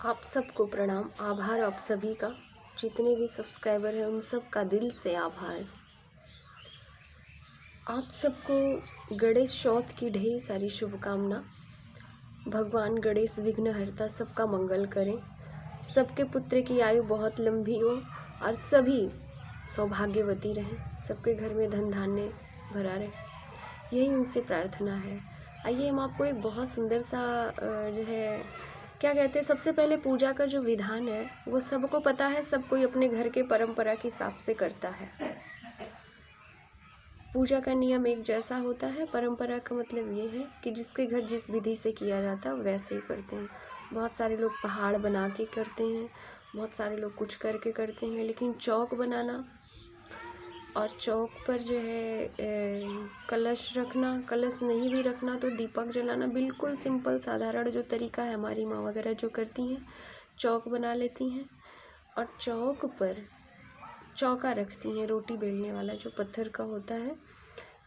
आप सबको प्रणाम। आभार आप सभी का, जितने भी सब्सक्राइबर हैं उन सब का दिल से आभार। आप सबको गणेश चौथ की ढेर सारी शुभकामना। भगवान गणेश विघ्नहर्ता सबका मंगल करें, सबके पुत्र की आयु बहुत लंबी हो और सभी सौभाग्यवती रहें, सबके घर में धन धान्य भरा रहे, यही उनसे प्रार्थना है। आइए हम आपको एक बहुत सुंदर सा जो है क्या कहते हैं, सबसे पहले पूजा का जो विधान है वो सबको पता है, सब कोई अपने घर के परंपरा के हिसाब से करता है। पूजा का नियम एक जैसा होता है, परंपरा का मतलब ये है कि जिसके घर जिस विधि से किया जाता है वैसे ही करते हैं। बहुत सारे लोग पहाड़ बना के करते हैं, बहुत सारे लोग कुछ करके करते हैं, लेकिन चौक बनाना और चौक पर जो है कलश रखना, कलश नहीं भी रखना तो दीपक जलाना, बिल्कुल सिंपल साधारण जो तरीका है हमारी माँ वगैरह जो करती हैं, चौक बना लेती हैं और चौक पर चौका रखती हैं, रोटी बेलने वाला जो पत्थर का होता है,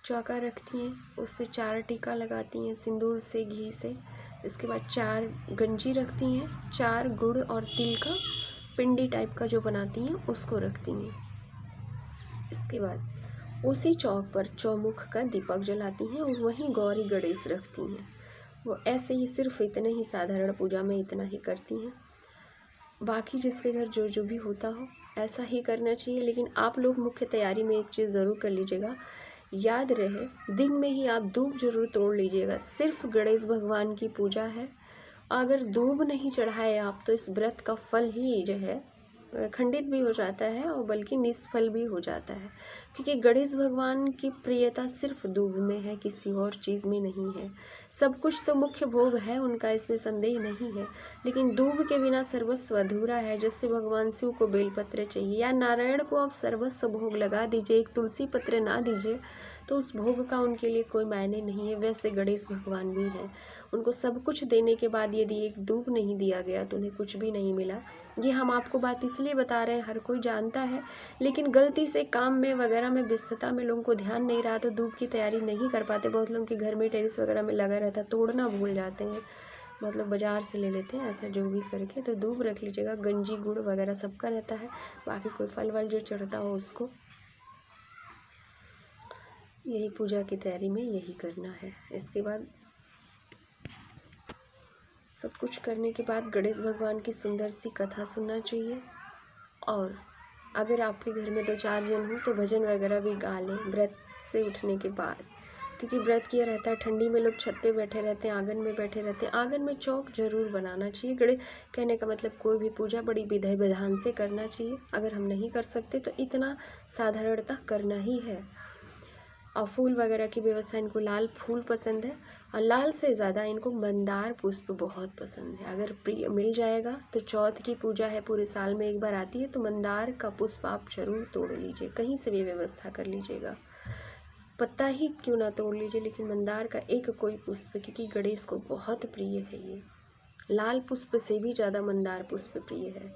चौका रखती हैं, उस पर 4 टीका लगाती हैं सिंदूर से, घी से। इसके बाद 4 गंजी रखती हैं, 4 गुड़ और तिल का पिंडी टाइप का जो बनाती हैं उसको रखती हैं। इसके बाद उसी चौक पर चौमुख का दीपक जलाती हैं और वहीं गौरी गणेश रखती हैं। वो ऐसे ही सिर्फ इतने ही साधारण पूजा में इतना ही करती हैं। बाकी जिसके घर जो जो भी होता हो ऐसा ही करना चाहिए, लेकिन आप लोग मुख्य तैयारी में एक चीज़ ज़रूर कर लीजिएगा, याद रहे दिन में ही आप दूब जरूर तोड़ लीजिएगा। सिर्फ गणेश भगवान की पूजा है, अगर दूब नहीं चढ़ाए आप तो इस व्रत का फल ही जो है खंडित भी हो जाता है और बल्कि निष्फल भी हो जाता है, क्योंकि गणेश भगवान की प्रियता सिर्फ दूब में है, किसी और चीज़ में नहीं है। सब कुछ तो मुख्य भोग है उनका, इसमें संदेह नहीं है, लेकिन दूब के बिना सर्वस्व अधूरा है। जैसे भगवान शिव को बेलपत्र चाहिए या नारायण को आप सर्वस्व भोग लगा दीजिए, एक तुलसी पत्र ना दीजिए तो उस भोग का उनके लिए कोई मायने नहीं है। वैसे गणेश भगवान भी हैं, उनको सब कुछ देने के बाद यदि एक दूब नहीं दिया गया तो उन्हें कुछ भी नहीं मिला। ये हम आपको बात इसलिए बता रहे हैं, हर कोई जानता है, लेकिन गलती से काम में वगैरह में व्यस्तता में लोगों को ध्यान नहीं रहा तो दूब की तैयारी नहीं कर पाते। बहुत लोगों के घर में टेरेस वगैरह में लगा रहता है, तोड़ना भूल जाते हैं, मतलब बाज़ार से ले लेते हैं, ऐसा जो भी करके। तो दूब रख लीजिएगा, गंजी गुड़ वगैरह सबका रहता है, बाकी कोई फल वल जो चढ़ता हो उसको। यही पूजा की तैयारी में यही करना है। इसके बाद सब कुछ करने के बाद गणेश भगवान की सुंदर सी कथा सुनना चाहिए, और अगर आपके घर में 2-4 जन हो तो भजन वगैरह भी गा लें व्रत से उठने के बाद, क्योंकि व्रत किया रहता है। ठंडी में लोग छत पे बैठे रहते हैं, आंगन में बैठे रहते हैं, आंगन में चौक जरूर बनाना चाहिए। गणेश कहने का मतलब कोई भी पूजा बड़ी विधि विधान से करना चाहिए। अगर हम नहीं कर सकते तो इतना साधारणतः करना ही है। और फूल वगैरह की व्यवस्था, इनको लाल फूल पसंद है और लाल से ज़्यादा इनको मंदार पुष्प बहुत पसंद है। अगर प्रिय मिल जाएगा तो चौथ की पूजा है, पूरे साल में एक बार आती है, तो मंदार का पुष्प आप जरूर तोड़ लीजिए, कहीं से भी व्यवस्था कर लीजिएगा। पत्ता ही क्यों ना तोड़ लीजिए, लेकिन मंदार का एक कोई पुष्प, क्योंकि गणेश को बहुत प्रिय है ये, लाल पुष्प से भी ज़्यादा मंदार पुष्प प्रिय है।